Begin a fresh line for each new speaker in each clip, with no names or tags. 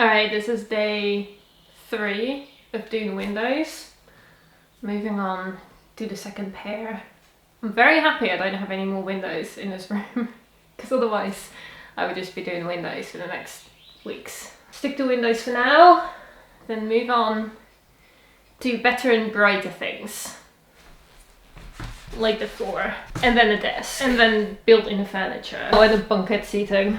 Alright, this is day 3 of doing windows. Moving on to the second pair. I'm very happy I don't have any more windows in this room because otherwise I would just be doing windows for the next weeks. Stick to windows for now, then move on to better and brighter things. Like the floor, and then a desk, and then built-in furniture, or the bunkhead seating.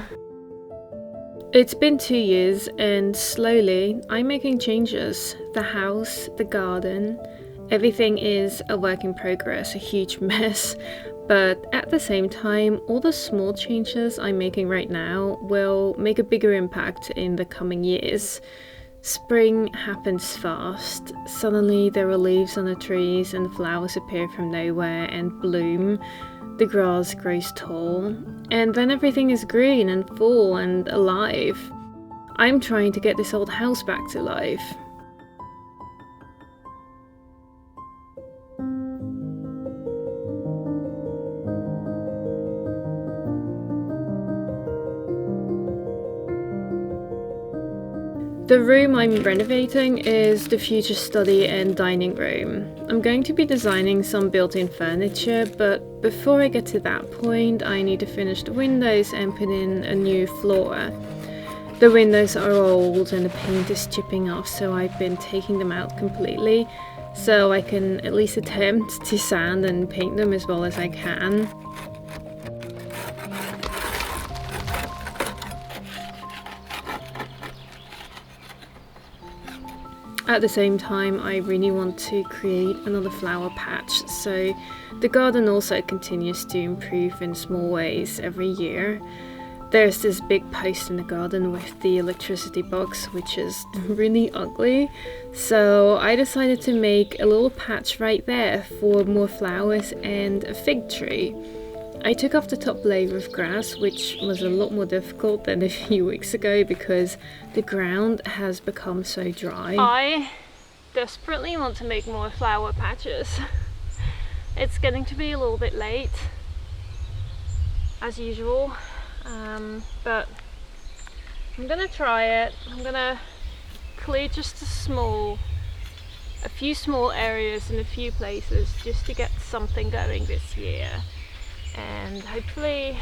It's been 2 years and slowly I'm making changes. The house, the garden, everything is a work in progress, a huge mess. But at the same time, all the small changes I'm making right now will make a bigger impact in the coming years. Spring happens fast. Suddenly there are leaves on the trees and flowers appear from nowhere and bloom. The grass grows tall, and then everything is green and full and alive. I'm trying to get this old house back to life. The room I'm renovating is the future study and dining room. I'm going to be designing some built-in furniture, but before I get to that point, I need to finish the windows and put in a new floor. The windows are old and the paint is chipping off, so I've been taking them out completely, so I can at least attempt to sand and paint them as well as I can. At the same time, I really want to create another flower patch, so the garden also continues to improve in small ways every year. There's this big post in the garden with the electricity box, which is really ugly, so I decided to make a little patch right there for more flowers and a fig tree. I took off the top layer of grass, which was a lot more difficult than a few weeks ago because the ground has become so dry. I desperately want to make more flower patches. It's getting to be a little bit late, as usual, but I'm gonna try it. I'm gonna clear just a few small areas in a few places just to get something going this year. And hopefully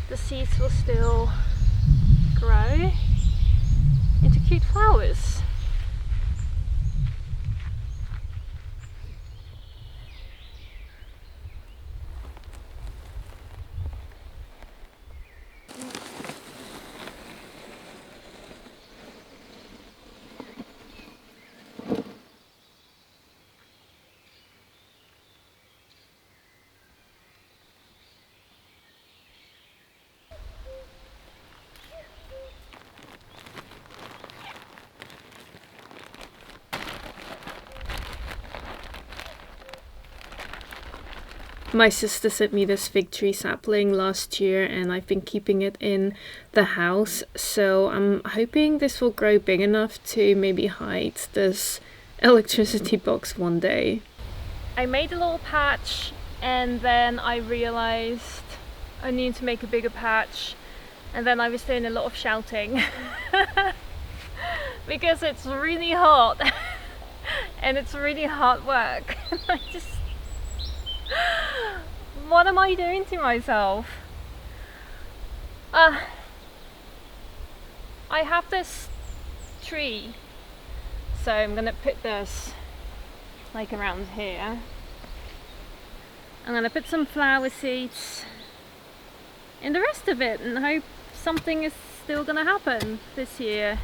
the seeds will still grow into cute flowers. My sister sent me this fig tree sapling last year and I've been keeping it in the house, so I'm hoping this will grow big enough to maybe hide this electricity box one day. I made a little patch and then I realized I need to make a bigger patch, and then I was doing a lot of shouting because it's really hot and it's really hard work. What am I doing to myself? I have this tree, so I'm gonna put this like around here. I'm gonna put some flower seeds in the rest of it and hope something is still gonna happen this year.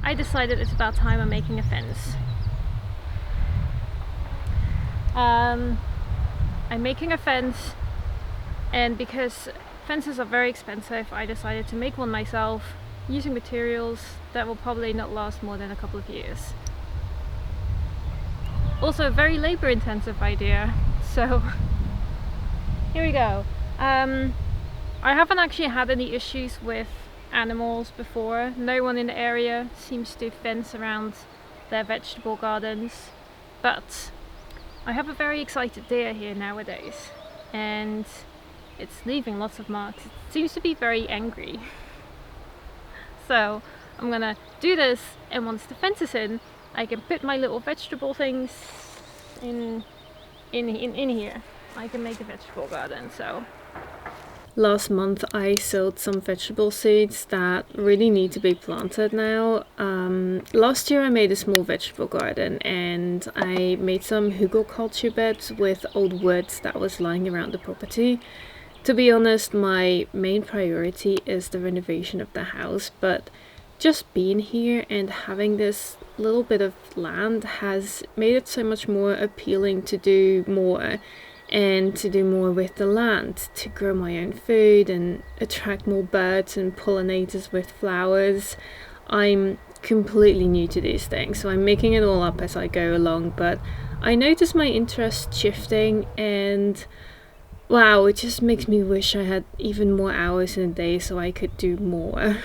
I decided it's about time I'm making a fence. I'm making a fence, and because fences are very expensive, I decided to make one myself using materials that will probably not last more than a couple of years. Also a very labor intensive idea, so here we go. I haven't actually had any issues with animals before. No one in the area seems to fence around their vegetable gardens, but I have a very excited deer here nowadays, and it's leaving lots of marks. It seems to be very angry. So I'm gonna do this, and once the fence is in, I can put my little vegetable things in here. I can make a vegetable garden. So
last month I sowed some vegetable seeds that really need to be planted now. Last year I made a small vegetable garden, and I made some hugelkultur beds with old wood that was lying around the property. To be honest, my main priority is the renovation of the house, but just being here and having this little bit of land has made it so much more appealing to do more, and to do more with the land, to grow my own food and attract more birds and pollinators with flowers. I'm completely new to these things, so I'm making it all up as I go along, but I notice my interest shifting, and wow, it just makes me wish I had even more hours in a day so I could do more.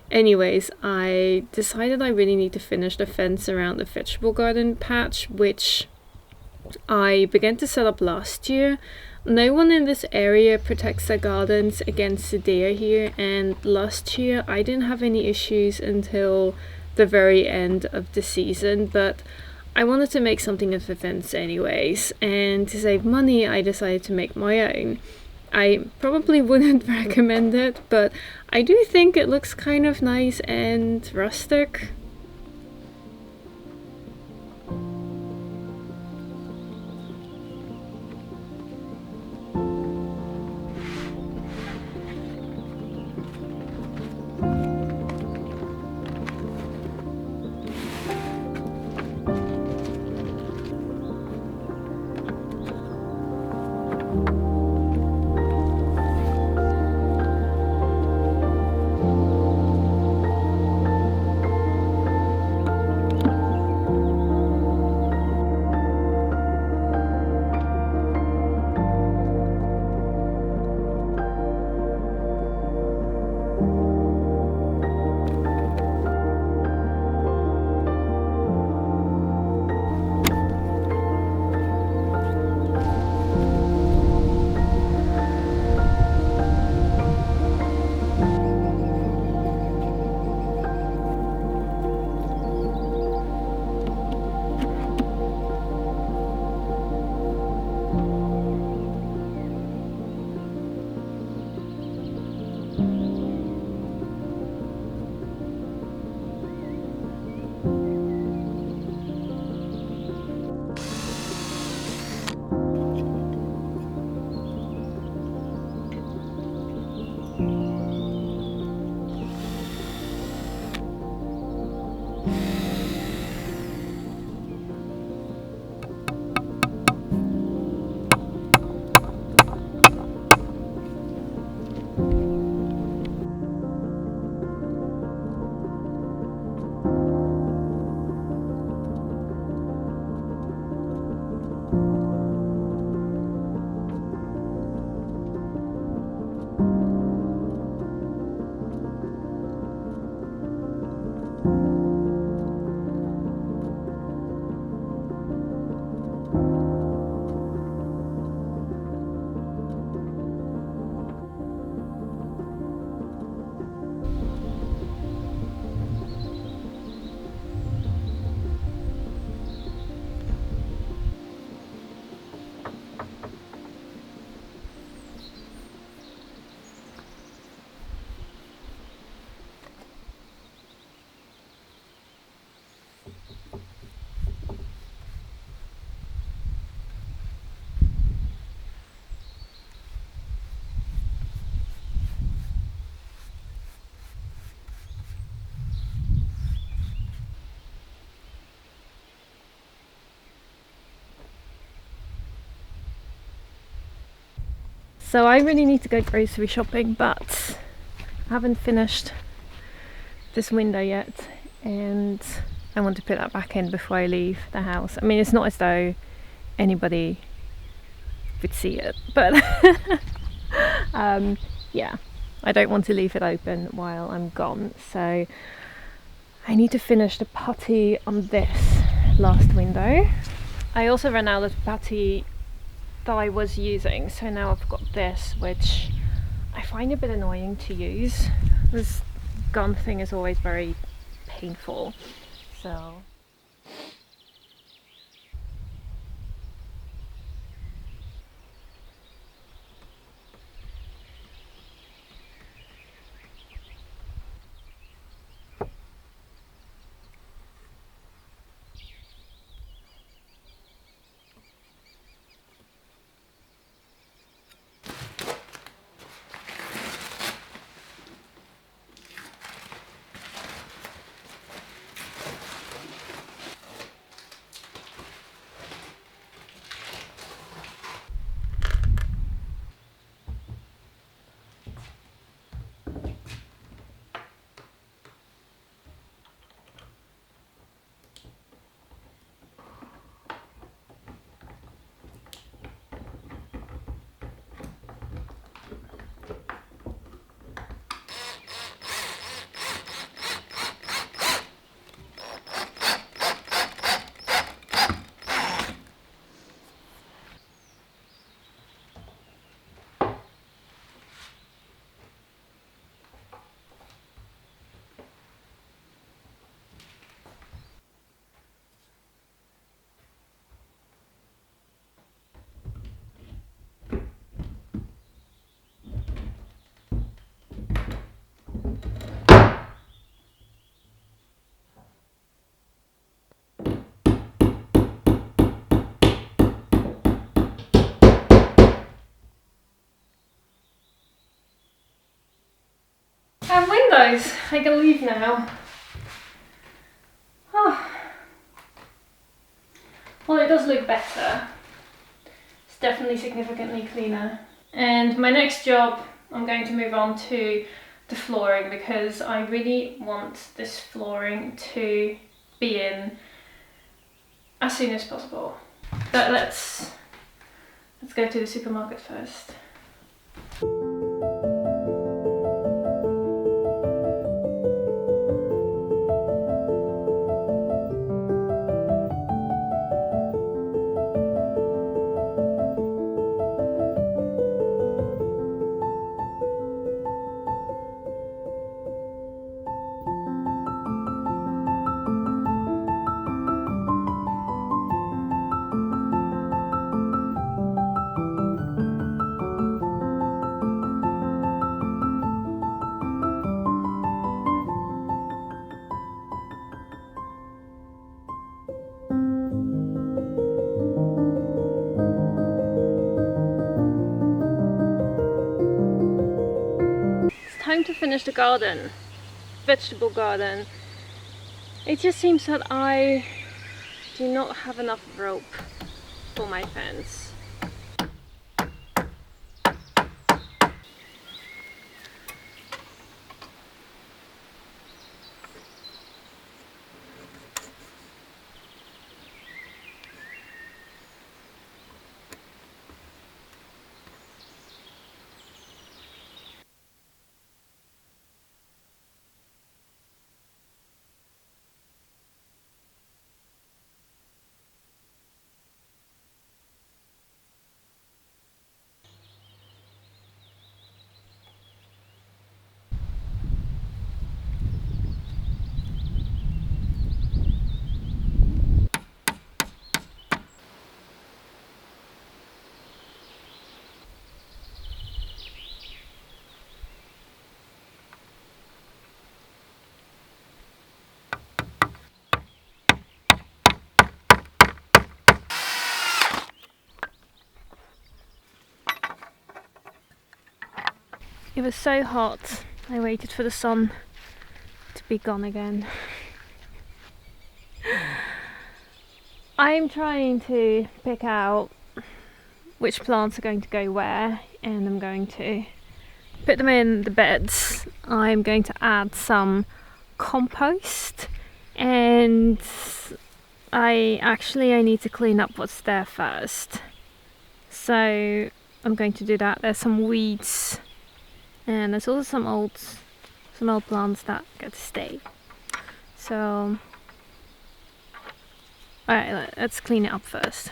Anyways, I decided I really need to finish the fence around the vegetable garden patch, which I began to set up last year. No one in this area protects their gardens against the deer here, and last year I didn't have any issues until the very end of the season, but I wanted to make something of the fence anyways, and to save money I decided to make my own. I probably wouldn't recommend it, but I do think it looks kind of nice and rustic. So I really need to go grocery shopping, but I haven't finished this window yet, and I want to put that back in before I leave the house. I mean, it's not as though anybody would see it, but yeah, I don't want to leave it open while I'm gone, so I need to finish the putty on this last window. I also ran out of putty that I was using, so now I've got this, which I find a bit annoying to use. This gun thing is always very painful, so
I have windows. I can leave now. Oh. Well, it does look better. It's definitely significantly cleaner. And my next job, I'm going to move on to the flooring, because I really want this flooring to be in as soon as possible. But let's go to the supermarket first.
Time to finish the garden, vegetable garden. It just seems that I do not have enough rope for my fence. It was so hot, I waited for the sun to be gone again. I'm trying to pick out which plants are going to go where and I'm going to put them in the beds. I'm going to add some compost, and I need to clean up what's there first. So I'm going to do that. There's some weeds, and there's also some old plants that get to stay. So alright, let's clean it up first.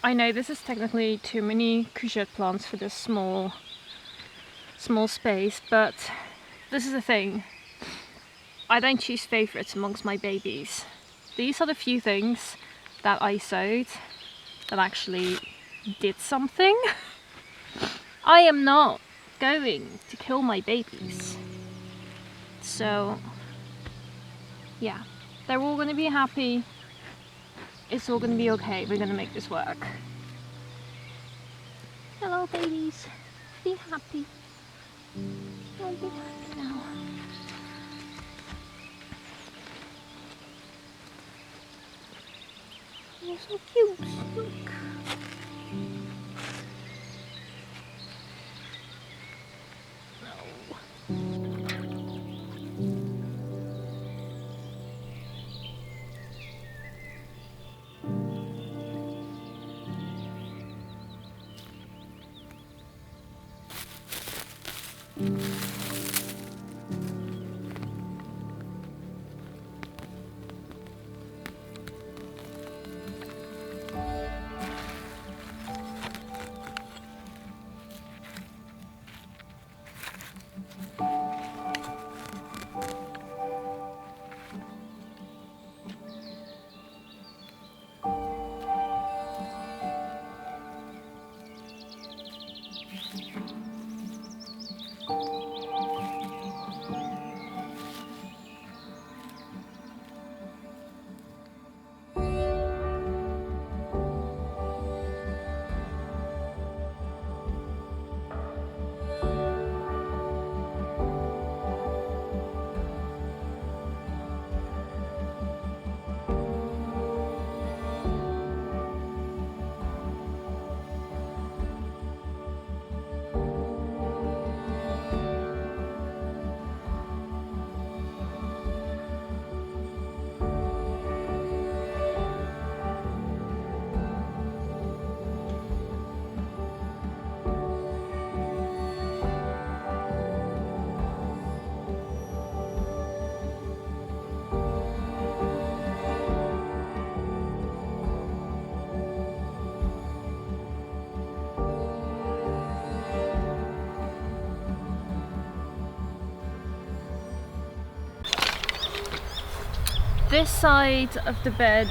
I know this is technically too many courgette plants for this small space, but this is the thing. I don't choose favourites amongst my babies. These are the few things that I sowed that actually did something. I am not going to kill my babies. So yeah, they're all going to be happy. It's all going to be okay. We're going to make this work. Hello babies, be happy. Oh, be happy now. You're so cute. Look. This side of the bed,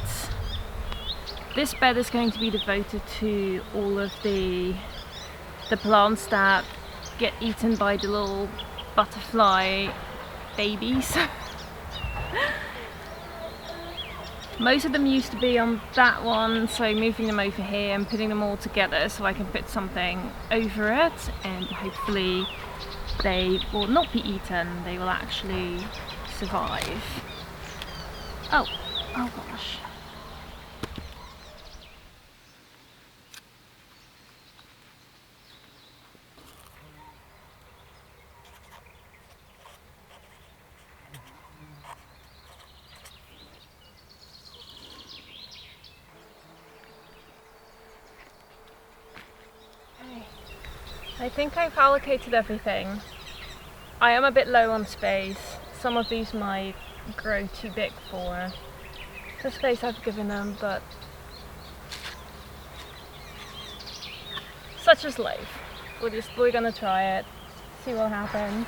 this bed is going to be devoted to all of the plants that get eaten by the little butterfly babies. Most of them used to be on that one, so moving them over here and putting them all together so I can put something over it, and hopefully they will not be eaten, they will actually survive. Oh gosh. I think I've allocated everything. I am a bit low on space. Some of these might grow too big for the space I've given them, but such is life. We're gonna try it, see what happens.